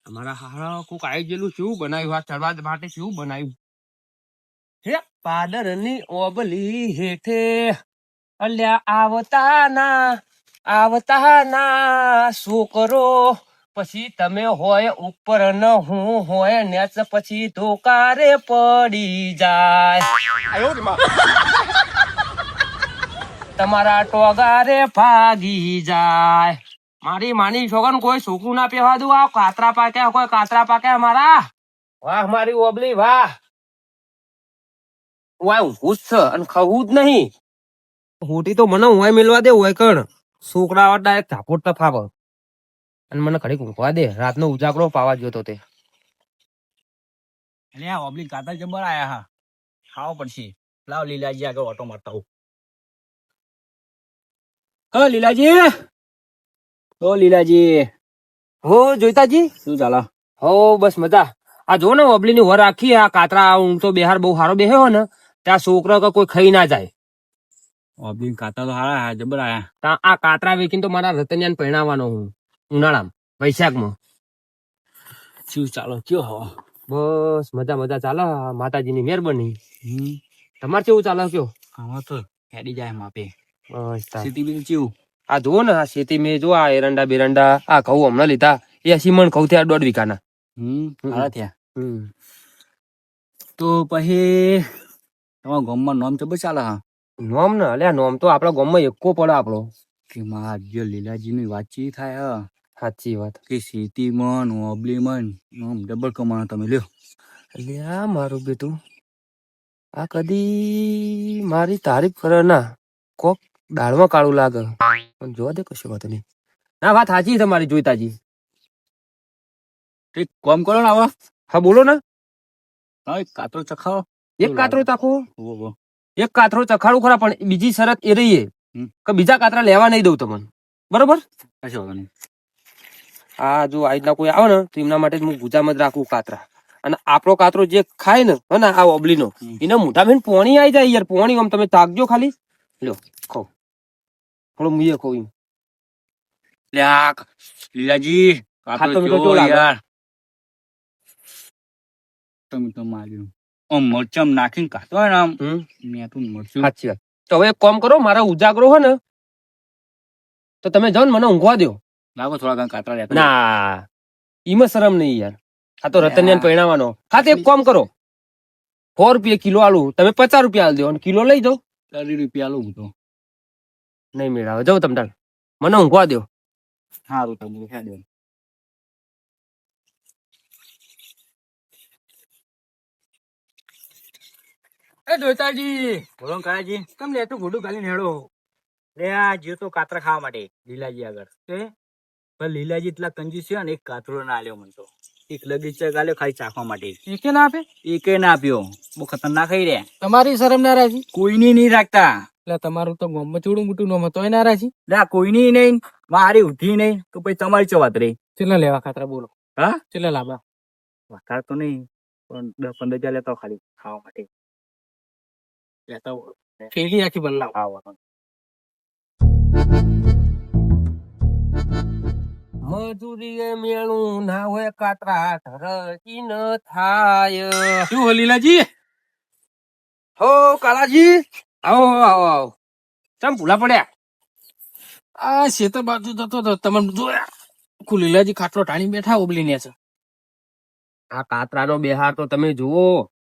અમારા હારા કોક આવી ગયેલું શું બનાવ્યું આ ચડવા માટે શું બનાવ્યું હે પાદરની ઓબલી હેઠે અલ્યા આવતા ના છોકરો પછી તમે હોય ઉપર ન હું હોય નેચ પછી ધોકારે પડી જાય તમારા ટોગારે ભાગી જાય મારી માની છોકન કોઈ છોકરું ના પેવા દઉં આ કાતરા પાક્યા કોઈ કાતરા પાક્યા મારા વાહ મારી ઓબલી વાહ વાહ ઊંઘું જ છે અને ખાવું જ નહીં હોટી તો મને હોય મેલવા દે હોય કણ છોકરા ડાયરેક્ટ ઝાપોટ તફાવ અને મને ઘડીક ઊંઘવા દે રાતનો ઉજાગરો પાવા જોતો તે એટલે આ ઓબલી કાતર જબર આયા હા ખાવા પડશે લાવ લીલાજી આગળ ઓટો મારતા હું લીલાજી ઓ લીલાજી હો જોઈતાજી શું ચાલે હો બસ મજા આ જો ને ઓબલી ની વર રાખી આ કાતરા ઊંઘ તો બિહાર બહુ સારો બેહ્યો ને ત્યાં છોકરા કોઈ ખાઈ ના જાય ઓબલી કાતર તો હારા જબર આયા તા આ કાતરા વેચીને તો મારા રતનિયાને પરણાવવાનો હું ઉનાળામાં વૈશાખમાં શું ચાલો કયો હવા બસ મજા મજા ચાલે માતાજીની મહેરબાની તમારે કેવું ચાલે કયો આમાં તો હેડી જાય માપે બસ તાર. સીટી બીજું ચેવું આ જુઓ ને આ ખેતી મેં જો આ એરંડા બેરંડા આ ઘઉં હમણાં લીધા 80 મણ ઘઉં થયા 1.5 વીઘાના હારા થયા તો પછી તમારા ગામમાં નોમ ચબર ચાલે હા નોમ ને અલ્યા નોમ તો આપણા ગામમાં એકો પડે આપણો કે મારા જે લીલાજી ની વાતચીત થાય હા સાચી વાત કે સીટી મન ઓબલી મન નોમ ડબલ કમાણા તમે લ્યો અલ્યા મારું બેટું આ કદી મારી તારીફ કરે ના કોક દાળમાં કાળું લાગે પણ જોવા દે કશું વાત નહીં ના વાત સાચી છે મારી જોઈતાજી એક કામ કરો ને આવા હા બોલો ને હા એક કાતરો ચખાવો એક કાતરો ચાખો ઓહો એક કાતરો ચખાડું ખરા પણ બીજી શરત એ રહી કે બીજા કાતરા લેવા નહીં દઉં તમને બરોબર કશો વાંધો નહીં આ જો આ રીતના કોઈ આવે ને તો એમના માટે હું ગુજામાં જ રાખું કાતરા અને આપણો કાતરો જે ખાય ને હે આ ઓબલીનો એને મોઢા મેં પોણી આવી જાય યાર પોણી આમ તમે તાકજો ખાલી લ્યો ખાઓ થોડો મુઈએ ખાવ એમ લ્યા લીલાજી ખાતો કાતરો મીઠો કેવો કેવો લાગે? યાર તમે તો માર્યું આમ મરચમ નાખીને કાતો હોય ને આમ મેં તો મરચું સાચી વાત તો હવે એક કામ કરો મારા ઉજાગરો હોય ને તો તમે જાઓ ને મને ઊંઘવા દો લાગો થોડા ઘણા કાતરા લેતા ના ઈમાં શરમ નહીં યાર આ તો રતનિયાને પરણાવવાનો હા તો એક કામ કરો 100 રૂપિયા કિલો આલુ તમે 50 રૂપિયા આલ દો અને કિલો લઈ જાઓ 30 રૂપિયા લઉં તો નહીં મેળાવે જાઓ તમ તાર મને ઊંઘવા દો સારું તમે ખ્યા દો એ દોતાજી બોલો કાયાજી કેમ લે તું ગુડું ગાલી હેડો લે આ જે તો કાતરા ખાવા માટે લીલાજી આગળ કે પણ લીલાજી એટલા કંજૂસ છે ને એક કાતરો ના આલ્યો મને તો એક લગીચા ગાલ્યો ખાલી ચાખવા માટે એકે ના આપે એકે ના આપ્યો બહુ ખતરનાક ખાઈ રહ્યા તમારી શરમ ના રાખી કોઈની નહીં રાખતા એટલે તમારું તો ગામમાં ચૂડું મોટું નામ હતો ના રાખી લે કોઈની નહીં મારી ઉઠી નહીં તો પછી તમારી ચો વાત રહી ચેલા લેવા ખાતરા બોલો હા ચેલા લાભા વધારે તો નહીં પણ 10-15 લેતા ખાલી ખાવા માટે લેતા હોય. ફેરી આખી બદલાવ ખાવા મજૂરીએ મેળું ના હોય કાતરા ધરતી ન થાય શું હો લીલાજી હો કાલાજી આવો આવો આવો ચમ ભૂલા પડ્યા આ શેતર બાજુ જતો તો તમને જોયા આખું લીલાજી ખાટલો ટાણી બેઠા ઓબલી ને છે આ કાતરાનો બેહાર તો તમે જુઓ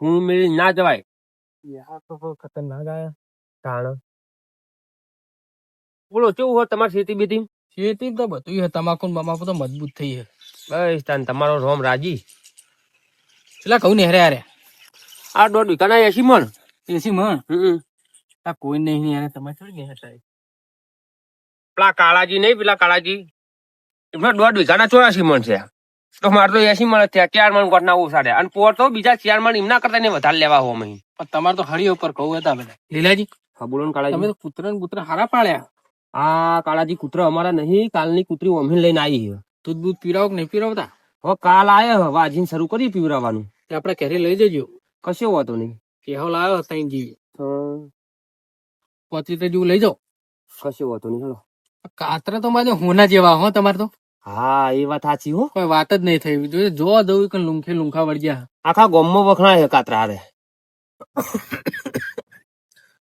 હું મેળી ના જવાય યાર તો ખતરનાક આયા તાણ બોલો કેવું હોય તમારી ખેતી બેતી ખેતી તો બધું હે તમાકુ ને બમાકુ તો મજબૂત થઈ હે બસ તાન તમારો રોમ રાજી પેલા કહું ને હેરે હેરે આ 1.5 વીઘાના 80 મણ એસી માં હમ આ કોઈ નહીં યાર તમારે થોડી ગયા હતા પેલા કાળાજી નહીં પેલા કાળાજી એમના 1.5 વીઘાના 84 મણ છે તો મારે તો 80 મણ જ થયા 4 મણ ગોઠના ઓછાડ્યા અને પોર તો બીજા 4 મણ એમના કરતા ને વધારે લેવા હો મહી પણ તમારે તો હળી ઉપર કહું હતા બધા લીલાજી હા બોલો ને તમે કાળાજી તો કૂતરા ને બુતરા હારા પાડ્યા આ કાળાજી કૂતરા અમારા નહીં કાલની કૂતરી અમીન લઈને આવી છે દૂધ બૂધ પીરાવો કે નહીં પીરાવતા હવે કાલ આયો હવે વાજીને શરૂ કરી પીવરાવાનું તે આપણે ઘરે લઈ જજો કશો વાતો નહીં કેહો લાવ્યો તઈ જીવી હમ, 25 જેવું લઈ જાઓ કશો વાતો નહીં ચલો કાતરા તો મારે હોના જેવા હો તમારે તો હા એ વાત સાચી હો. કોઈ વાત જ નહીં થઈ જોઈએ જોવા દઉં કે લુંખા વળગ્યા આખા ગામમાં વખણાય છે કાતરા હારે.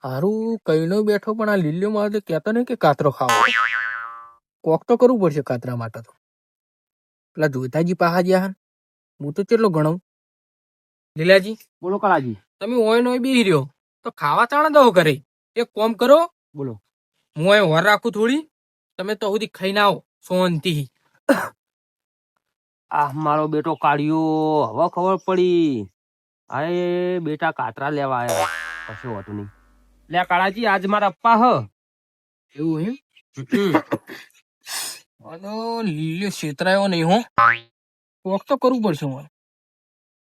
હારું કઈનો બેઠો પણ આ લીલ્યો માં કેતો નહીં કે કાતરો ખાવો કોક તો કરવું પડશે કાતરા માટે તો પેલા જોતાજી પાહા જ્યાં હન, હું તો કેટલો ગણું લીલાજી બોલો કાળાજી. તમે ઓય નોય બેહી રહ્યો તો ખાવા ચાણ દો કરે એક કોમ કરો બોલો. હું અહીં વર રાખું થોડી તમે તો સુધી ખાઈને આવો શાંતિ આ મારો બેટો કાઢ્યો હવે ખબર પડી. અરે બેટા કાતરા લેવા આવ્યા કશું હોતું નહીં. લે કાળાજી આજ મારા અપ્પા હ. એવું એમ અને લીલ્યો છેતરાયો નહીં હો કોક તો કરવું પડશે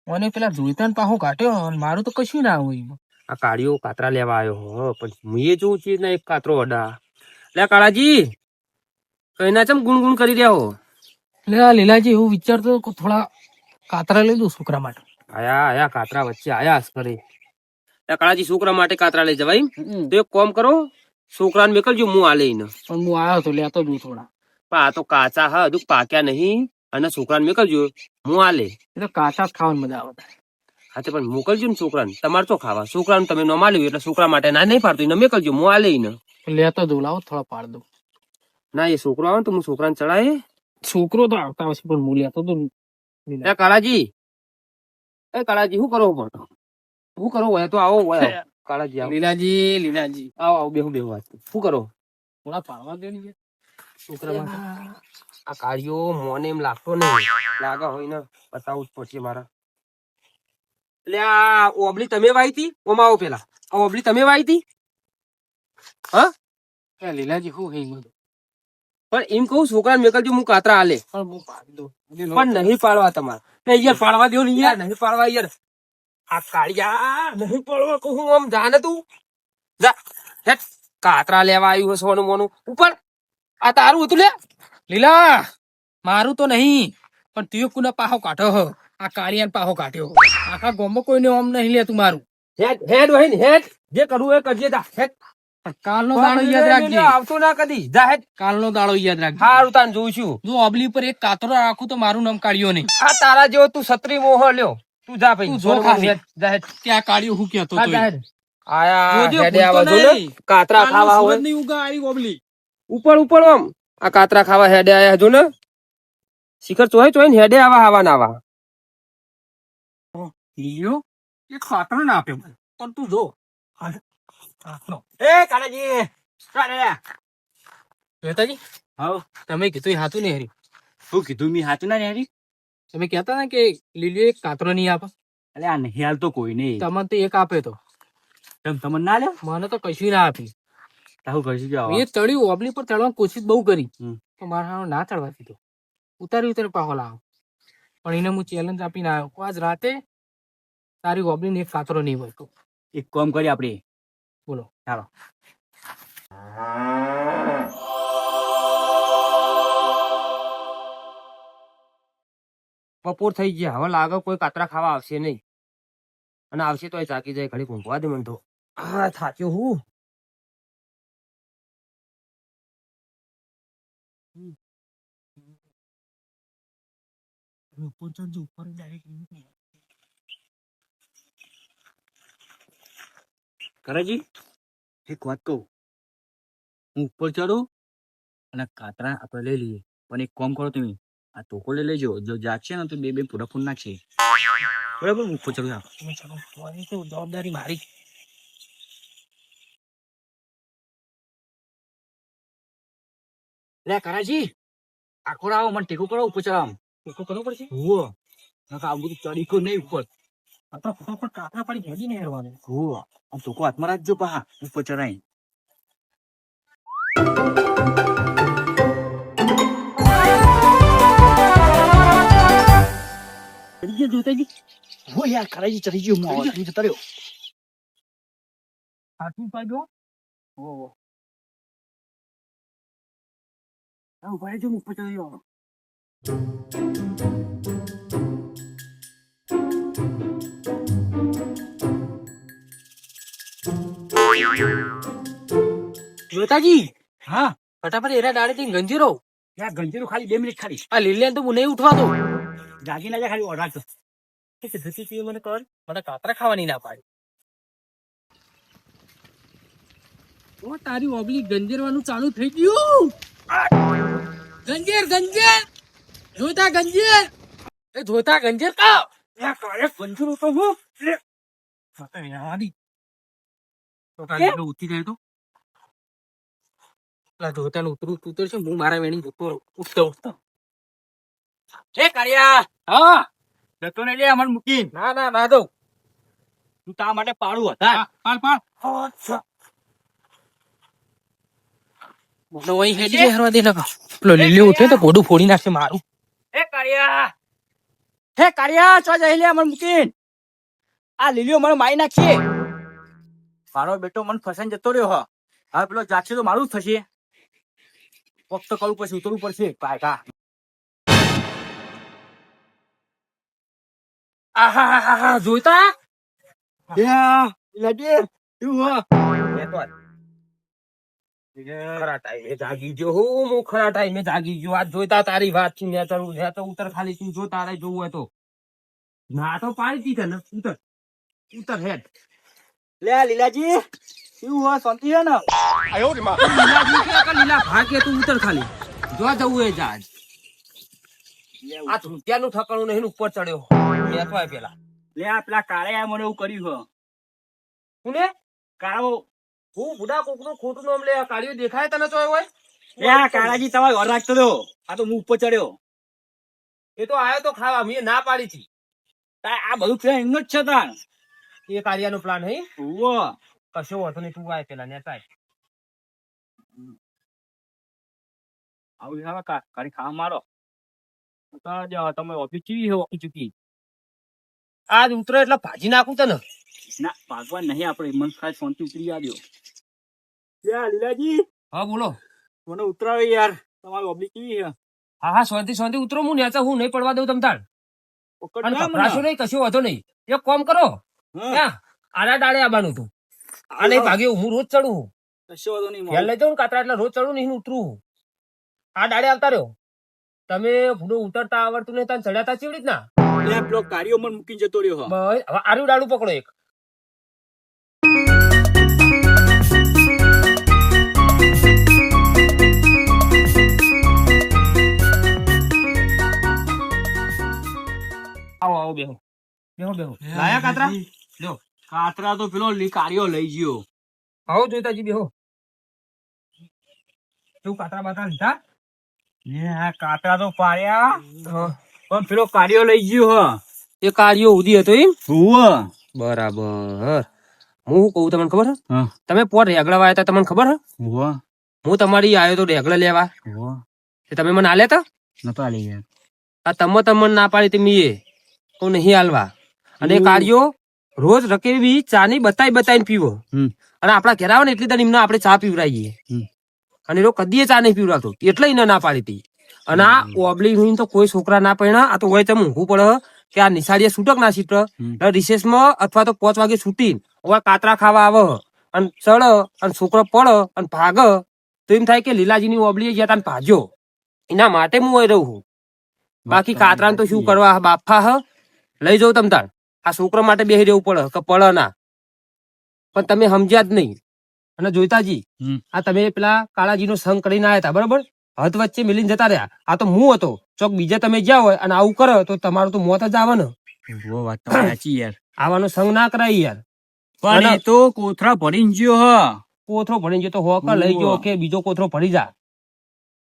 મને પેલા જોઈતા ને પાહો કાઢ્યો અને મારું તો કશું ના હોય એમાં. આ કાળિયો કાતરા લેવા આવ્યો હો પણ હું એ જોઉં છું ને એક કાતરો અડા. લે કાળાજી કઈના ચમ ગુણગુણ કરી રહ્યા હો. એટલે આ લીલાજી એવું વિચારતો કે થોડા કાતરા લઈ દઉં છોકરા માટે. આયા આયા કાતરા વચ્ચે આયા હસ કરે. લે કાળાજી છોકરા માટે કાતરા લઈ જવાય એમ? તો એક કામ કરો છોકરાને મેકલજો હું આ લઈને. પણ હું આવ્યો તો લેતો જ થોડા. પણ આ તો કાચા હા હજુ પાક્યા નહીં અને છોકરાને મેકલજો હું આ લે. એ તો કાચા જ ખાવાની મજા આવે. હા તે પણ મોકલજો ને છોકરાને. તમારે તો ખાવા છોકરાને તમે નો માલ્યું એટલે છોકરા માટે ના નહીં પાડતું એને મેકલજો હું આ લઈને. લેતો દઉં લાવો થોડા પાડ દઉં. ના એ છોકરો આવે ને તો હું છોકરાને ચડાય. છોકરો તો આવતા હશે પણ હું લેતો તો એ કાળાજી શું કરો પણ શું કરો હોય તો આવો હોય કાળાજી આવો. લીલાજી આવો આવો બેહુ વાત શું કરો. થોડા પાડવા દે ને છોકરા માટે. આ કાળિયો મોને એમ લાગતો નહીં લાગે હોય ને બતાવવું જ પડશે મારા. એટલે આ ઓબલી તમે વાઈ હતી ઓમાં આવો પેલા આ ઓબલી તમે વાઈ હતી. હા લીલાજી શું હે એમાં? પણ એમ કહું છોકરાને મેકલજો હું કાતરા હાલે. પણ હું પાડી દઉં પણ નહીં પાડવા તમારે. યાર પાડવા દેવો ને યાર નહીં પાડવા યાર. આ કાળિયા નહીં પાડવા કહું આમ જાને તું જા હેટ કાતરા લેવા આવ્યું હશે સોનું મોનું ઉપર. આ તારું હતું લે. લીલા મારું તો નહીં પણ તું કુના પાહો કાઢો હ આ કાળિયાન પાહો કાઢ્યો આખા ગામમાં કોઈને આમ નહીં લેતું મારું. હેડ હેડ હોય ને હેડ જે કરવું એ કરજે જા હેડ. કાલનો દાડો યાદ રાખજે. આવતો ના કદી જા હેડ. કાલનો દાડો યાદ રાખજે. હારું તાન જોઉં છું. જો અબલી પર એક કાતરો રાખું તો મારું નામ કાઢ્યો નહીં. આ તારા જેવો તું છત્રી મોહ લ્યો. તું જા ભાઈ તું જો ખાલી. જા હેડ. ત્યાં કાઢ્યો હું કેતો હા, તો જા હેડ. આયા જોજો, હેડે ભૂલતો આવા જો ને નહીં. કાતરા ખાવા હોય નહીં ઉગા આરી અબલી. ઉપર ઉપર આમ આ કાતરા ખાવા હેડે આયા જો ને શિખર ચોય ચોય ને હેડે આવા આવા ના આવા. લીયો એક કાતરો ના આપ્યો મને. પણ તું જો એ કાળાજી ચાલે જોતાજી હાઉ તમે કીધું એ હાથું નહીં હરી. શું કીધું મી હાચું ના નેરી. તમે કહેતા ને કે લીલીઓ એક કાતરો નહીં આપે. અલે આ નહીં હાલ તો કોઈ નહીં. તમને તો એક આપે તો તમને ના લે મને તો કશું ના આપી. તાહુ કરશું જાવ. મેં ચડ્યું ઓબલી પર ચડવાની કોશિશ બહુ કરી હમ. તો મારા હારો ના ચડવા દીધો. ઉતારી પાહો લાવો પણ એને હું ચેલેન્જ આપીને આવ્યો કે આજ રાતે તારી ઓબલીને એક કાતરો નહીં હોય તો એક કામ કરી આપણે બોલો. ચાલો બપોર થઈ ગયા હવે લાગે કોઈ કાતરા ખાવા આવશે નહીં અને આવશે તો ચાકી જાય ઘડી ઊંઘવા દે મને તો. હા થાક્યો હું. કરાજી એક વાત કહું હું ઉપર ચડું અને કાતરા આપણે લઈ લઈએ પણ એક કામ કરો તમે આ ટોકો લઈ લેજો જો જાગશે ને તો બે પૂરા ફોન નાખશે બરાબર. હું ઉપર ચડું જવાબદારી મારી. લે કરાજી આખો આવો મને ટેકો કરો ઉપર ચડાવ. ટેકો કરવો પડશે. હુઓ આ બધું ચડી કો નહીં ઉપર. આ તો ફટાફટ કાતરા પાડી ભેગી નહીં હેરવાનું. હુઓ આમ ટોકો હાથમાં રાખજો પા ઉપર ચડાય. જોતાજી હો યાર કરાજી ચડી ગયો હું આવા તું જતા રહ્યો. હાથું પાડ્યો. ઓહો ભાઈ જો ઉપર ચડી ગયો. જોતાજી હા ફટાફટ એરા ડાળે થી ગંજી રહો. યાર ગંજીરું ખાલી 2 મિનિટ ખાલી આ લીલિયા તો હું નહીં ઉઠવા દઉં. જાગી ના જાય ખાલી ઓર રાખજો એ કીધું તું તે મને કર, મને કાતરા ખાવાની ના પાડી. ઓ તારી ઓબલી ગંજેરવાનું ચાલુ થઈ ગયું. ગંજેર જોતા ગંજેર, એ જોતા ગંજેર કા યાર કાલે ગંજીરું તો હું ઉઠી જાય તો પેલા જોતાને ઉતરું છે. હું મારા વેણી ઉઠતો એ કાળિયા હા જતો ને લે અમર મૂકીન ના દઉં. તું તા માટે પાડું હતા પાડ મને વહી હેડી જાય હરવા દે નકા. પેલો લીલી ઉઠે તો પોડું ફોડી નાખશે મારું. હે કાળિયા ચો જઈ લે અમર મૂકીન આ લીલીઓ મને મારી નાખીએ. મારો બેટો મને ફસાઈને જતો રહ્યો હ. હવે પેલો જાગશે તો મારું જ થશે. વખત કરવું પછી ઉતરવું પડશે પાયકા. આહા જોતા ખરા ટાઈમે જાગી ગયો. હું ખરા ટાઈમે જાગી ગયો. આજ જોઈતા તારી વાત છે. ને તો ઉતર ખાલી તું જો તારે જોવું હોય તો. ના તો પાડી દીધા ને ઉતર હેડ. લે લીલાજી શું હો શાંતિ હે ને લીલા ભાગે તું ઉતર ખાલી જો જવું એ જા. આ રૂપિયાનું ઠકાણું નહીં ઉપર ચડ્યો બેસવાય પેલા. લે આ પેલા કાળિયા મને એવું કર્યું હ. કોને કાળો હું બુડા કોકનું ખોટું નામ લે. કાળીઓ દેખાય તને તો હોય. લે આ કાળાજી તમારે ઘર રાખતો દો. આ તો હું ઉપર ચડ્યો. એ તો આયો તો ખાવા મેં ના પાડી હતી. આ બધું પ્લાન એમ જ છે તાર. એ કાર્યનો પ્લાન હે ઓવો કશો વાંધો નહીં. તું આય પેલા નેતા આવું હવે કાળી ખાવા મારો તમે ઓફિસ ચીવી હો ઓફિસ ચૂકી. આજ ઉતરો એટલે ભાજી નાખું તને. ના ભાગવાન નહીં આપણે મન ખાલી શાંતિ ઉતરી આવ્યો. યા લીલાજી હા બોલો. મને ઉતરાવે યાર તમારી ઓફિસ ચીવી હે. હા શાંતિ ઉતરો. હું નેચા હું નહીં પડવા દઉં તમ તાર. અને ગભરાશો નહીં કશો વાંધો નહીં. એક કામ કરો આડા દાડે આવવાનું તું. આ નહીં ભાગે હું રોજ ચડું. કશો વાંધો નહીં ઘેર લઈ જાઉં કાતરા એટલે રોજ ચડું નહીં ઉતરું. આ દાડે આવતા રહ્યો. તમે ભૂડો ઉતરતા આવડતું નહીં તને ચડ્યા ચીવડી જ ના. લે પેલો કાળિયો મને મૂકીને જતો રહ્યો હ. હવે આરું ડાળું પકડો એક. આવો બેહો લાયા કાતરા લ્યો. કાતરા તો પેલો કાળિયો લઈ ગયો. આવો જોઈતાજી બેહો. તું કાતરા બાતરા લીધા. આ કાતરા તો પાડ્યા પણ પેલો કાળિયો લઈ ગયો હ. એ કાળિયો ઉધી હતો એમ. હુવા બરાબર. હું શું કહું તમને ખબર હે? હા. તમે પોર રેગડા વાયા હતા તમને ખબર હે? હુવા હું તમારી આવ્યો તો રેગડા લેવા. હુવા તે તમે મને આલ્યા તા. નતા લઈ યાર. આ તમને ના પાડી તે મીએ તો નહીં હાલવા. અને એ કાળિયો રોજ રકેવી ચાની બતાઈને પીવો. અને આપણા ઘેર આવે ને એટલી તને એમને આપણે ચા પીવડાવીએ. અને એ કદીએ ચા નહીં પીવડાવતો એટલે એને ના પાડી હતી. અને આ ઓબલી હું તો કોઈ છોકરા ના પડ્યા. આ તો હોય તેમ ઊંઘવું પડે કે આ નિશાળીએ છૂટક ના સીટ રિસેસમાં અથવા તો 5 વાગે છૂટી હવે કાતરા ખાવા આવે અને ચડ અને છોકરો પડ અને ભાગ તો એમ થાય કે લીલાજીની ઓબલી ગયા તા ભાજ્યો. એના માટે હું હોય રહું. બાકી કાતરાને તો શું કરવા બાફા હ લઈ જાઉં તમ તાર. આ છોકરા માટે બેસી રહેવું પડે કે પડે ના. પણ તમે સમજ્યા જ નહીં. અને જોઈતાજી આ તમે પેલા કાળાજીનો સંગ કરીને આવ્યા હતા બરોબર. હદ વચ્ચે મિલીને જતા રહ્યા. આ તો હું હતો ચોક બીજે તમે જ્યાં હોય અને આવું કરો તો તમારું તો મોત જ આવે ને. વાત સાચી યાર. આવાનો સંગ ના કરાય યાર. પણ એ તો કોથરા ભરીને ગયો હ. કોથરો ભરીને ગયો તો હોક લઈ ગયો કે બીજો કોથરો ભરી જા.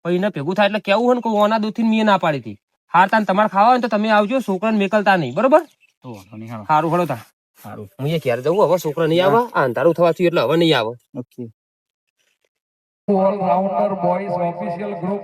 પછી એને ભેગું થાય એટલે કેવું હોય ને કે ઓના દૂધથી મેં ના પાડી હતી. હાર તાન તમારે ખાવા હોય તો તમે આવજો. છોકરાને મેકલતા નહીં બરોબર. સારું હળો તા. સારું હું એ ક્યારે જવું. હવે છોકરા નહીં આવે. આ અંધારું થવા થયું એટલે હવે નહીં આવે. Okay. All rounder boys official group.